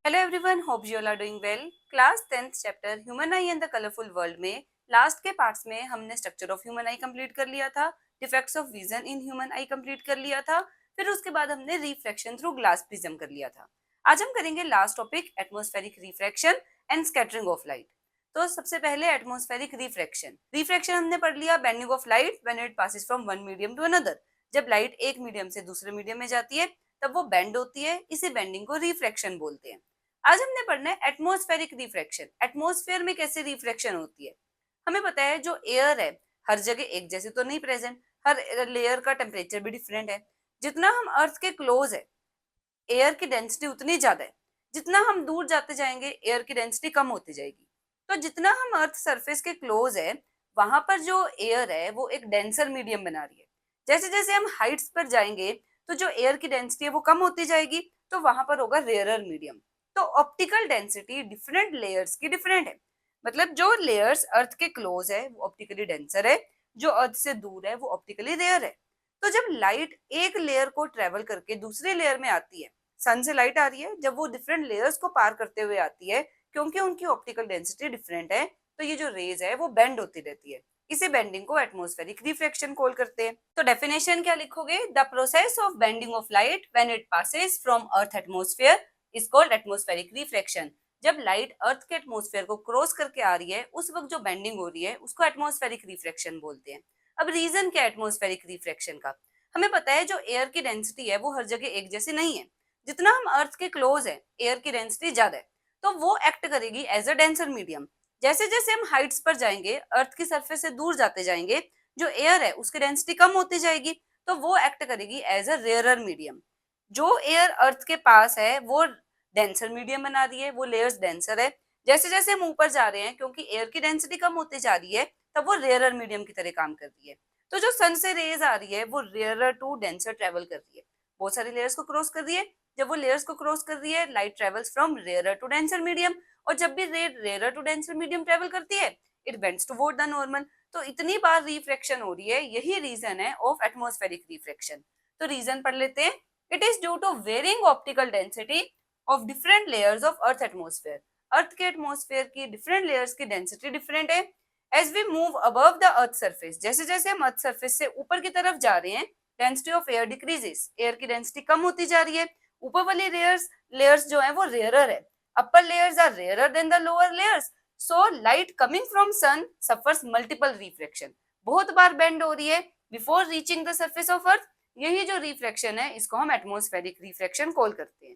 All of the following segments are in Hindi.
Hello everyone, hope you all are doing well. Class 10th chapter human eye and the colourful world में लास्ट के पार्ट्स में हमने structure of human eye complete कर लिया था, defects of vision in human eye complete कर लिया था, फिर उसके बाद हमने रिफ्रैक्शन थ्रू ग्लास प्रिज्म कर लिया था। आज हम करेंगे last topic, atmospheric refraction and scattering of light. तो सबसे पहले एटमॉस्फेरिक रिफ्रैक्शन। रिफ्रैक्शन हमने पढ़ लिया, bending of light when it passes from one medium to another. जब लाइट एक मीडियम से दूसरे मीडियम में जाती है तब वो बेंड होती है, इसी बेंडिंग को रिफ्रैक्शन बोलते हैं। आज हमने पढ़ना है एटमॉस्फेरिक रिफ्रैक्शन। एटमॉस्फेयर में कैसे रिफ्रैक्शन होती है। हमें पता है जो एयर है हर जगह एक जैसे तो नहीं प्रेजेंट, हर लेयर का टेम्परेचर भी डिफरेंट है। जितना हम अर्थ के क्लोज है एयर की डेंसिटी उतनी ज्यादा है, जितना हम दूर जाते जाएंगे एयर की डेंसिटी कम होती जाएगी। तो जितना हम अर्थ सरफेस के क्लोज है वहां पर जो एयर है वो एक डेंसर मीडियम बना रही है। जैसे जैसे हम हाइट्स पर जाएंगे तो जो एयर की डेंसिटी है वो कम होती जाएगी, तो वहां पर होगा रेयरर मीडियम। तो ऑप्टिकल डेंसिटी डिफरेंट लेयर्स की डिफरेंट है। मतलब जो लेयर्स अर्थ के क्लोज है वो ऑप्टिकली डेंसर है, जो अर्थ से दूर है वो ऑप्टिकली रेयर है। तो जब लाइट एक लेयर को ट्रेवल करके दूसरे लेयर में आती है, सन से लाइट आ रही है, जब वो डिफरेंट लेयर्स को पार करते हुए आती है, क्योंकि उनकी ऑप्टिकल डेंसिटी डिफरेंट है, तो ये जो रेज है वो बेंड होती रहती है। इसी बेंडिंग को एटमॉस्फेरिक रिफ्रैक्शन कॉल करते हैं। तो डेफिनेशन क्या लिखोगे? The process of bending of light when it passes from earth atmosphere is called atmospheric refraction. जब लाइट अर्थ के एटमॉस्फेयर को क्रॉस करके आ रही है उस वक्त जो बेंडिंग हो रही है उसको एटमॉस्फेरिक रिफ्रैक्शन बोलते हैं। अब रीजन क्या है एटमॉस्फेरिक रिफ्रैक्शन का? हमें पता है जो एयर की डेंसिटी है वो हर जगह एक जैसी नहीं है। जितना हम अर्थ के क्लोज है एयर की डेंसिटी ज्यादा है, तो वो एक्ट करेगी एज अ डेंसर मीडियम। जैसे जैसे हम हाइट्स पर जाएंगे अर्थ की सरफेस से दूर जाते जाएंगे, जो एयर है उसकी डेंसिटी कम होती जाएगी, तो वो एक्ट करेगी एज अ रेयरर मीडियम। जो एयर अर्थ के पास है वो डेंसर मीडियम बना रही है, वो लेयर्स डेंसर है। जैसे जैसे हम ऊपर जा रहे हैं क्योंकि एयर की डेंसिटी कम होती जा रही है, तब वो रेयरर मीडियम की तरह काम कर रही है। तो जो सन से रेज आ रही है वो रेयरर टू डेंसर ट्रेवल कर रही है, बहुत सारी लेयर्स को क्रॉस कर रही है। जब वो लेयर्स को क्रॉस कर रही है light travels from rarer to denser medium, और जब भी rarer to denser medium travel करती है it bends toward the normal. तो इतनी बार रिफ्रैक्शन हो रही है, यही रीजन है ऑफ एटमॉस्फेरिक रिफ्रैक्शन। तो रीजन पढ़ लेते हैं। It is due to varying optical density of different layers of earth atmosphere. Earth के एटमॉस्फेयर की डिफरेंट लेयर्स की डेंसिटी डिफरेंट है। As we move above the earth surface, जैसे जैसे हम अर्थ सरफेस से ऊपर की तरफ जा रहे हैं density of air decreases, air की डेंसिटी कम होती जा रही है। ऊपर वाली लेयर्स जो है वो रेयरर है। upper layers are rarer than the lower layers, so light coming from sun suffers multiple refraction। बहुत बार बेंड हो रही है before reaching the surface of earth. यही जो रिफ्रैक्शन है इसको हम एटमॉस्फेरिक रिफ्रैक्शन कॉल करते हैं।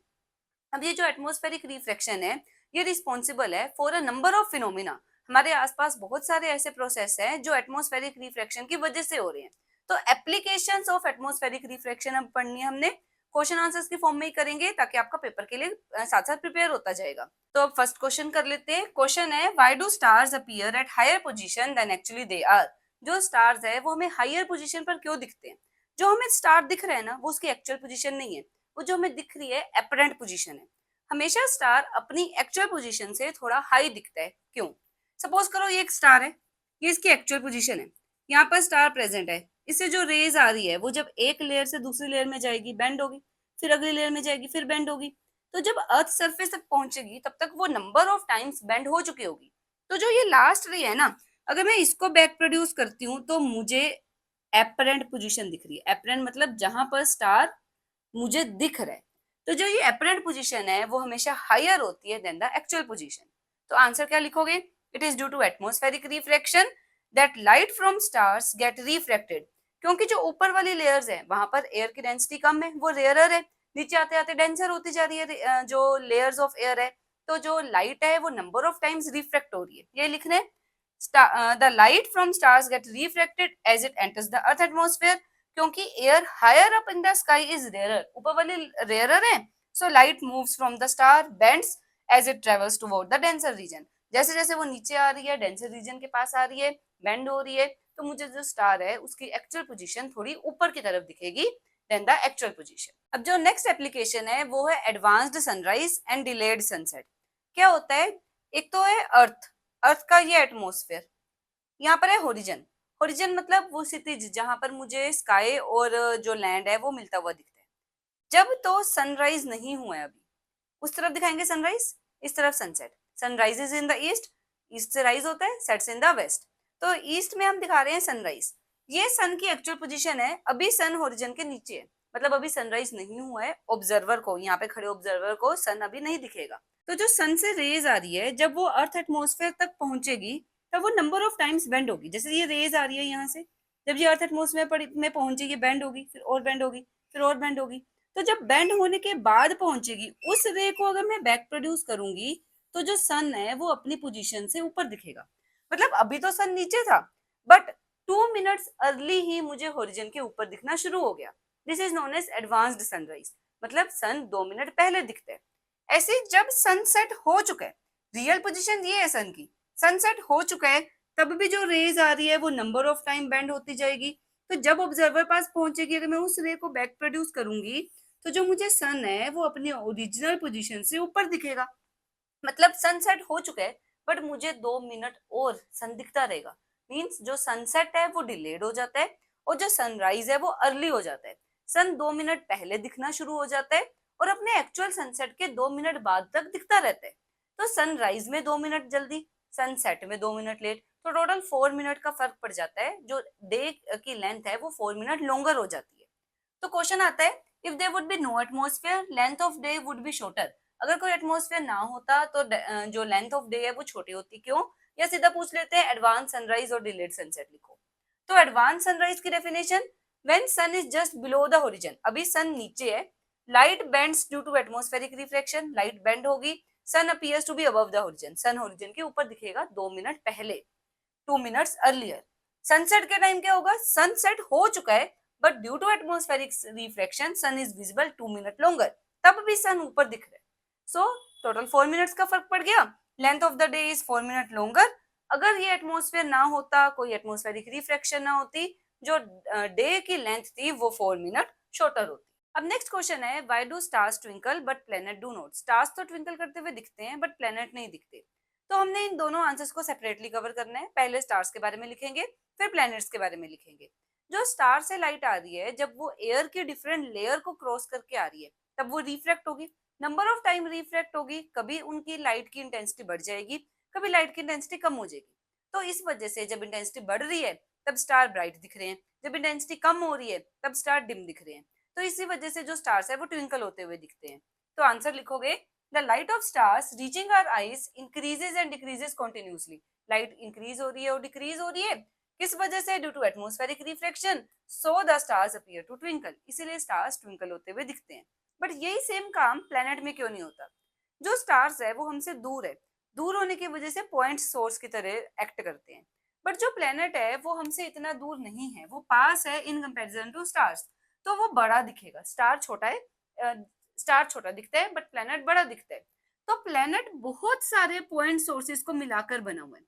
अब ये जो एटमॉस्फेरिक रिफ्रैक्शन है ये रिस्पॉन्सिबल है for a number of phenomena. हमारे आसपास बहुत सारे ऐसे प्रोसेस हैं जो एटमॉस्फेरिक रिफ्रैक्शन की वजह से हो रहे हैं। तो एप्लीकेशंस ऑफ एटमॉस्फेरिक रिफ्रैक्शन अब पढ़नी है हमने। क्वेश्चन आंसर्स की फॉर्म में ही करेंगे ताकि आपका पेपर के लिए साथ साथ प्रिपेयर होता जाएगा। तो अब फर्स्ट क्वेश्चन कर लेते हैं। क्वेश्चन है, why do stars appear at higher position than actually they are. जो स्टार्स है वो हमें हायर पोजीशन पर क्यों दिखते हैं? जो हमें स्टार दिख रहा है ना वो उसकी एक्चुअल पोजीशन नहीं है, वो जो हमें दिख रही है एपरेंट पोजीशन है। हमेशा स्टार अपनी एक्चुअल पोजीशन से थोड़ा हाई दिखता है। क्यों? सपोज करो ये एक स्टार है, ये इसकी एक्चुअल पोजीशन है, यहाँ पर स्टार प्रेजेंट है। इससे जो रेज आ रही है वो जब एक लेयर से दूसरी लेयर में जाएगी बेंड होगी, फिर अगली लेयर में जाएगी फिर बेंड होगी। तो जब अर्थ सरफेस तक पहुंचेगी तब तक वो नंबर ऑफ टाइम्स बेंड हो चुकी होगी। तो जो ये लास्ट रे है ना, अगर मैं इसको बैक प्रोड्यूस करती हूँ तो मुझे एपरेंट पोजीशन दिख रही है। एपरेंट मतलब जहां पर स्टार मुझे दिख रहा है। तो जो ये एपरेंट पोजीशन है वो हमेशा हायर होती है देन द एक्चुअल पोजीशन। तो आंसर क्या लिखोगे? It is due to atmospheric refraction that light from stars get refracted. क्योंकि जो ऊपर वाली लेयर्स है वहां पर एयर की डेंसिटी कम है, वो रेयरर है। नीचे आते आते डेंसर होती जा रही है जो लेयर्स ऑफ एयर है। तो जो लाइट है वो नंबर ऑफ टाइम्स रिफ्रैक्ट हो रही है, ये लिखना है। The light from stars get refracted as it enters the earth atmosphere. क्योंकि air higher up in the sky is rarer, ऊपर वाली रेयरर है, so light moves from the star bends as it travels toward the denser region. जैसे जैसे वो नीचे आ रही है डेंसर रीजन के पास आ रही है, बेंड हो रही है, तो मुझे जो स्टार है उसकी एक्चुअल पोजीशन थोड़ी ऊपर की तरफ दिखेगी देन द एक्चुअल पोजीशन। अब जो नेक्स्ट एप्लीकेशन है वो है advanced sunrise and delayed sunset. क्या होता है? एक तो है अर्थ, अर्थ का ये एटमॉस्फेयर, यहाँ पर है होरिजन। होरिजन मतलब वो क्षितिज जहां पर मुझे स्काई और जो लैंड है वो मिलता हुआ दिखता है। जब तो सनराइज नहीं हुआ है अभी, उस तरफ दिखाएंगे सनराइज, इस तरफ sunset. Sunrise is in the east, east से राइज होता है, सेट्स इन द वेस्ट। तो ईस्ट में हम दिखा रहे हैं सनराइज। ये सन की एक्चुअल पोजीशन है, अभी सन होरिजन के नीचे है, मतलब अभी सनराइज नहीं हुआ है। ऑब्जर्वर को, यहाँ पे खड़े ऑब्जर्वर को सन अभी नहीं दिखेगा। तो जो सन से रेज आ रही है, जब वो अर्थ एटमॉस्फेयर तक पहुंचेगी तब वो नंबर ऑफ टाइम्स बेंड होगी। जैसे ये रेज आ रही है यहाँ से, जब ये अर्थ एटमॉस्फेयर में पहुंचेगी बेंड होगी, फिर और बेंड होगी, फिर और बेंड होगी। तो जब बेंड होने के बाद पहुंचेगी, उस रे को अगर मैं बैक प्रोड्यूस करूंगी तो जो सन है वो अपनी पोजीशन से ऊपर दिखेगा। मतलब अभी तो सन नीचे था, बट 2 मिनट्स अर्ली ही मुझे होरिजन के ऊपर दिखना शुरू हो गया। This is known as advanced sunrise, मतलब सन 2 मिनट पहले दिखते हैं। ऐसे जब सनसेट हो चुका है, रियल पोजीशन ये है सन की, सनसेट हो चुका है, तब भी जो रेज आ रही है वो नंबर ऑफ टाइम बेंड होती जाएगी। तो जब ऑब्जर्वर पास पहुंचेगी, अगर मैं उस रे को बैक प्रोड्यूस करूंगी तो जो मुझे सन है वो अपनी ओरिजिनल पोजीशन से ऊपर दिखेगा। मतलब सनसेट हो चुका है, बट मुझे 2 मिनट और सन दिखता रहेगा। मीन्स जो सनसेट है वो डिलेड हो जाता है और जो सनराइज है वो अर्ली हो जाता है। सन 2 मिनट पहले दिखना शुरू हो जाता है और अपने एक्चुअल सनसेट के 2 मिनट बाद तक दिखता रहता है। तो सनराइज में 2 मिनट जल्दी, सनसेट में 2 मिनट लेट, तो टोटल 4 मिनट का फर्क पड़ जाता है। जो डे की लेंथ है वो 4 मिनट लॉन्गर हो जाती है। तो क्वेश्चन आता है, if there would be no atmosphere length of day would be shorter. अगर कोई एटमॉस्फेयर ना होता तो जो लेंथ ऑफ डे है वो छोटी होती, क्यों? या सीधा पूछ लेते हैं, एडवांस सनराइज और डिलेड सनसेट लिखो। तो एडवांस सनराइज की definition, when sun is just below the horizon, अभी सन नीचे है, light bends due to atmospheric reflection, light bend होगी, sun appears to be above the horizon, sun horizon के ऊपर दिखेगा 2 मिनट पहले, 2 मिनट्स अर्लियर। सनसेट के टाइम क्या होगा? सनसेट हो चुका है, but due to atmospheric reflection sun is visible 2 minute longer, तब भी सन ऊपर दिख रहा है। सो टोटल 4 मिनट्स का फर्क पड़ गया। Length of the day is 4 minute longer. अगर ये एटमॉस्फेयर ना होता, कोई एटमॉस्फेरिक रिफ्लेक्शन ना होती, जो डे की लेंथ थी वो 4 मिनट शॉर्टर होती। अब नेक्स्ट क्वेश्चन है, why do stars twinkle but planet do not. Stars तो ट्विंकल करते हुए दिखते हैं, बट प्लेनेट नहीं दिखते। तो हमने इन दोनों आंसर्स को सेपरेटली कवर करना है। पहले स्टार्स के बारे में लिखेंगे, फिर प्लैनेट्स के बारे में लिखेंगे। जो स्टार से लाइट आ रही है, जब वो एयर की डिफरेंट लेयर को क्रॉस करके आ रही है, तब वो रिफ्लेक्ट होगी, नंबर ऑफ टाइम रिफ्लेक्ट होगी। कभी उनकी लाइट की इंटेंसिटी बढ़ जाएगी, कभी लाइट की इंटेंसिटी कम हो जाएगी। तो इस वजह से जब इंटेंसिटी बढ़ रही है तब स्टार ब्राइट दिख रहे हैं, जब इंटेंसिटी कम हो रही है तब स्टार डिम दिख रहे हैं। तो इसी वजह से जो स्टार्स है वो ट्विंकल होते हुए दिखते हैं। तो आंसर लिखोगे, the light of stars reaching our eyes increases and decreases continuously. Light increase हो रही है और डिक्रीज हो रही है, किस वजह से? Due to atmospheric reflection, so the stars appear to twinkle, इसीलिए स्टार्स ट्विंकल होते हुए दिखते हैं। बट यही सेम काम प्लेनेट में क्यों नहीं होता? जो स्टार्स है वो हमसे दूर है, दूर होने की वजह से पॉइंट सोर्स की तरह एक्ट करते हैं। बट जो प्लेनेट है वो हमसे इतना दूर नहीं है, वो पास है इन कंपैरिजन टू स्टार्स, तो वो बड़ा दिखेगा। स्टार छोटा है, स्टार छोटा दिखता है, बट प्लेनेट बड़ा दिखता है। तो प्लेनेट बहुत सारे पॉइंट सोर्सेस को मिलाकर बना हुआ है।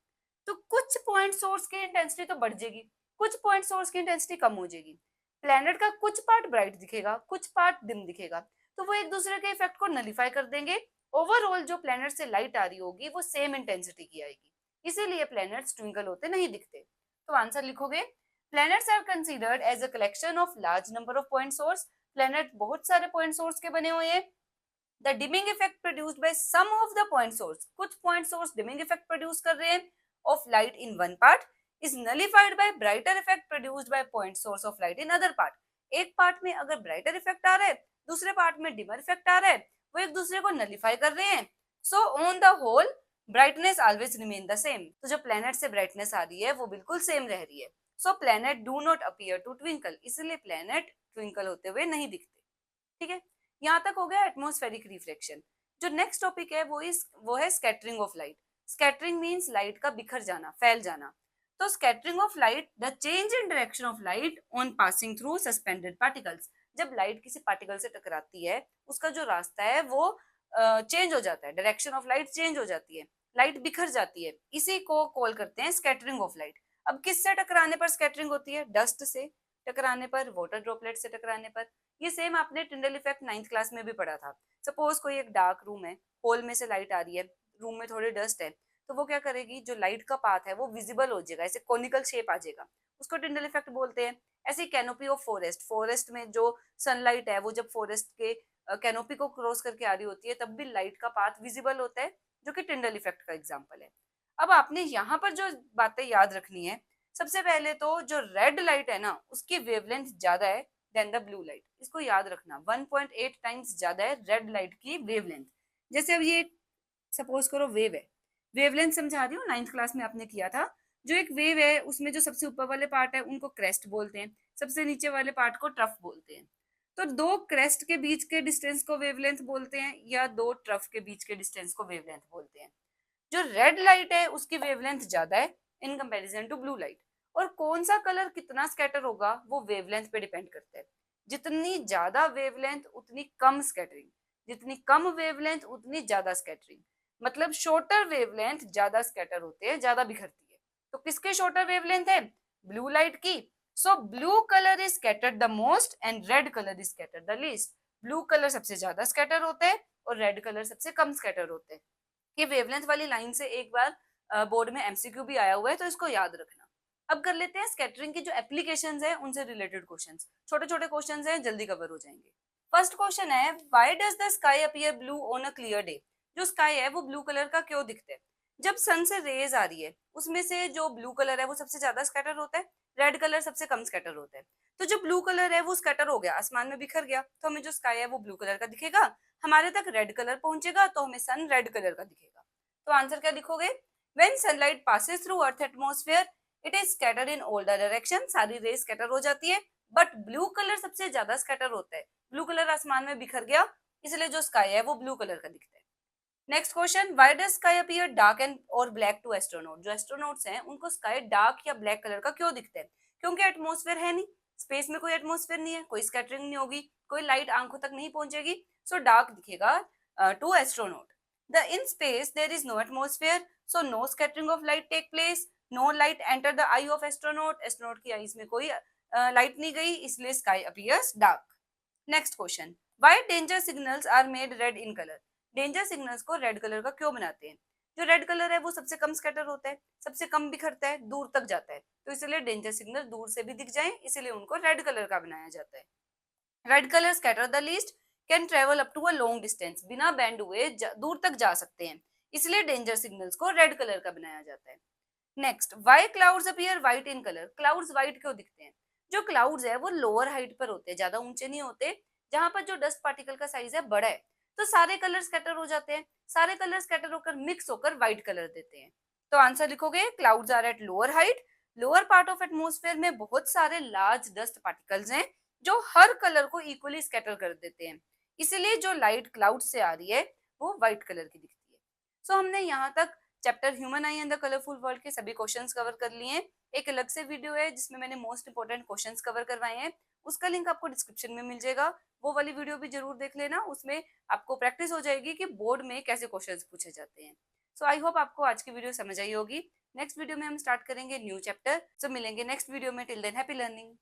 तो कुछ पॉइंट सोर्स की इंटेंसिटी तो बढ़ जाएगी, कुछ पॉइंट सोर्स की इंटेंसिटी कम हो जाएगी। प्लेनेट का कुछ पार्ट ब्राइट दिखेगा, कुछ पार्ट डिम दिखेगा, तो वो एक दूसरे के इफेक्ट को नलीफाई कर देंगे। ओवरऑल जो प्लेनेट से लाइट आ रही होगी वो सेम इंटेंसिटी की आएगी, इसीलिए प्लेनेट्स ट्विंकल होते नहीं दिखते। तो आंसर लिखोगे, planets are considered as a collection of large number of point source. Planet बहुत सारे पॉइंट सोर्स के बने हुए हैं। The dimming effect produced by some of the point source, कुछ point source dimming effect produce कर रहे हैं of light in one part, is nullified by brighter effect produced by point source of light in other part. एक पार्ट में अगर ब्राइटर इफेक्ट आ रहा है, दूसरे पार्ट में डिमर इफेक्ट आ रहा है, वो एक दूसरे को नलिफाई कर रहे हैं। So on the whole brightness always remain the same. तो जो प्लैनेट से ब्राइटनेस आ रही है वो बिल्कुल सेम रह रही है। So planet do not appear to twinkle, इसलिए प्लैनेट ट्विंकल होते हुए नहीं दिखते। ठीक है, यहाँ तक हो गया एटमॉस्फेरिक रिफ्लेक्शन। जो नेक्स्ट टॉपिक है वो है scattering of light. Scattering means light का बिखर जाना, फैल जाना। तो scattering of light, the change in direction of light on passing through suspended particles. जब लाइट किसी पार्टिकल से टकराती है, उसका जो रास्ता है वो चेंज हो जाता है, डायरेक्शन ऑफ लाइट चेंज हो जाती है, लाइट बिखर जाती है। इसी को कॉल करते हैं स्कैटरिंग ऑफ लाइट। अब किससे टकराने पर स्कैटरिंग होती है? डस्ट से टकराने पर, वाटर ड्रॉपलेट से टकराने पर। ये सेम आपने टिंडल इफेक्ट 9th क्लास में भी पढ़ा था। सपोज कोई एक डार्क रूम है, होल में से लाइट आ रही है, रूम में थोड़ी डस्ट है, तो वो क्या करेगी, जो लाइट का पाथ है वो विजिबल हो जाएगा, ऐसे कोनिकल शेप आ जाएगा, उसको टिंडल इफेक्ट बोलते हैं। ऐसे कैनोपी ऑफ फॉरेस्ट, फॉरेस्ट में जो सनलाइट है वो जब फॉरेस्ट के कैनोपी को क्रॉस करके आ रही होती है तब भी लाइट का पाथ विजिबल होता है, जो कि टिंडल इफेक्ट का एग्जाम्पल है। अब आपने यहाँ पर जो बातें याद रखनी है, सबसे पहले तो जो रेड लाइट है ना उसकी वेवलेंथ ज्यादा है देन द ब्लू लाइट, इसको याद रखना, 1.8 टाइम्स ज्यादा है रेड लाइट की वेवलेंथ। जैसे अब ये सपोज करो वेव है, वेवलेंथ समझा रही हूँ, 9th क्लास में आपने किया था। जो एक वेव है उसमें जो सबसे ऊपर वाले पार्ट है उनको क्रेस्ट बोलते हैं, सबसे नीचे वाले पार्ट को ट्रफ बोलते हैं। तो दो क्रेस्ट के बीच के डिस्टेंस को वेवलेंथ बोलते हैं या दो ट्रफ के बीच के डिस्टेंस को वेवलेंथ बोलते हैं। जो रेड लाइट है उसकी वेवलेंथ ज्यादा है in comparison to blue light, और कौन सा कलर कितना स्कैटर होगा वो वेवलेंथ पे डिपेंड करता है। जितनी ज्यादा वेवलेंथ उतनी कम स्कैटरिंग, जितनी कम वेवलेंथ उतनी ज्यादा स्कैटरिंग, मतलब शॉर्टर वेवलेंथ ज्यादा स्कैटर होते हैं, ज्यादा बिखरती है। तो किसके शॉर्टर वेवलेंथ है, ब्लू लाइट की। सो blue colour is scattered the most and red colour is scattered the least. Blue colour सबसे ज्यादा स्कैटर होते हैं और रेड कलर सबसे कम स्कैटर होते हैं। ये वेवलेंथ वाली लाइन से एक बार बोर्ड में एमसीक्यू भी आया हुआ है, तो इसको याद रखना। अब कर लेते हैं स्कैटरिंग की जो एप्लीकेशंस है उनसे रिलेटेड क्वेश्चंस। छोटे छोटे क्वेश्चंस हैं, जल्दी कवर हो जाएंगे। फर्स्ट क्वेश्चन है, why does the sky appear blue on a clear day. जो स्काई है वो ब्लू कलर का क्यों दिखता है। जब सन से रेज आ रही है उसमें से जो ब्लू कलर है वो सबसे ज्यादा स्कैटर होता है, रेड कलर सबसे कम स्कैटर होता है। तो जो ब्लू कलर है वो स्कैटर हो गया, आसमान में बिखर गया, तो हमें जो स्काई है वो ब्लू कलर का दिखेगा। हमारे तक रेड कलर पहुंचेगा तो हमें सन रेड कलर का दिखेगा। तो आंसर क्या लिखोगे, when sunlight passes through earth atmosphere it is scattered in all the direction. सारी रेज स्कैटर हो जाती है, बट ब्लू कलर सबसे ज्यादा स्कैटर होता है। ब्लू कलर आसमान में बिखर गया, इसलिए जो स्काई है वो ब्लू कलर का दिखता है। Next question, why does sky appear dark and और ब्लैक टू एस्ट्रोनॉट। जो एस्ट्रोनॉट्स हैं उनको स्काई डार्क या ब्लैक कलर का क्यों दिखता है। क्योंकि एटमॉस्फेयर है नहीं, स्पेस में कोई एटमॉस्फेयर नहीं है, कोई स्कैटरिंग नहीं होगी, कोई लाइट आंखों तक नहीं पहुंचेगी, सो डार्क दिखेगा to astronaut. The in space there is no atmosphere, so no scattering of light take place, no light enter the eye of astronaut. Astronaut की आईज में कोई लाइट नहीं गई, इसलिए sky appears dark. Next question, why danger signals are made red in colour. Danger signals को रेड कलर का क्यों बनाते हैं। जो रेड कलर है वो सबसे कम स्कैटर होता है, सबसे कम बिखरता है, दूर तक जाता है, तो इसलिए डेंजर सिग्नल दूर से भी दिख जाए, इसलिए उनको रेड कलर का बनाया जाता है। Red colour scatter the least, can travel up to a long distance, बिना बैंड हुए दूर तक जा सकते हैं, इसलिए डेंजर सिग्नल्स को रेड कलर का बनाया जाता है। Next, why clouds appear white in colour. Clouds white क्यों दिखते हैं। जो क्लाउड्स है वो लोअर हाइट पर होते हैं, ज्यादा ऊंचे नहीं होते, जहां पर जो डस्ट पार्टिकल का साइज है बड़ा है, तो सारे कलर स्कैटर हो जाते हैं, सारे कलर स्कैटर होकर मिक्स होकर व्हाइट कलर देते हैं। तो आंसर लिखोगे, clouds are at lower height, lower part of atmosphere में बहुत सारे लार्ज डस्ट पार्टिकल्स हैं जो हर कलर को इक्वली स्कैटर कर देते हैं, इसलिए जो लाइट क्लाउड से आ रही है वो व्हाइट कलर की दिखती है। सो हमने यहाँ तक chapter human eye and the colourful world के सभी क्वेश्चंस कवर कर लिए हैं। एक अलग से वीडियो है जिसमें मैंने मोस्ट इंपोर्टेंट क्वेश्चंस कवर करवाए हैं, उसका लिंक आपको डिस्क्रिप्शन में मिल जाएगा, वो वाली वीडियो भी जरूर देख लेना, उसमें आपको प्रैक्टिस हो जाएगी कि बोर्ड में कैसे क्वेश्चंस पूछे जाते हैं। सो आई होप आपको आज की वीडियो समझ आई होगी। नेक्स्ट वीडियो में हम स्टार्ट करेंगे न्यू चैप्टर। सो मिलेंगे नेक्स्ट वीडियो में, टिल देन हैप्पी लर्निंग।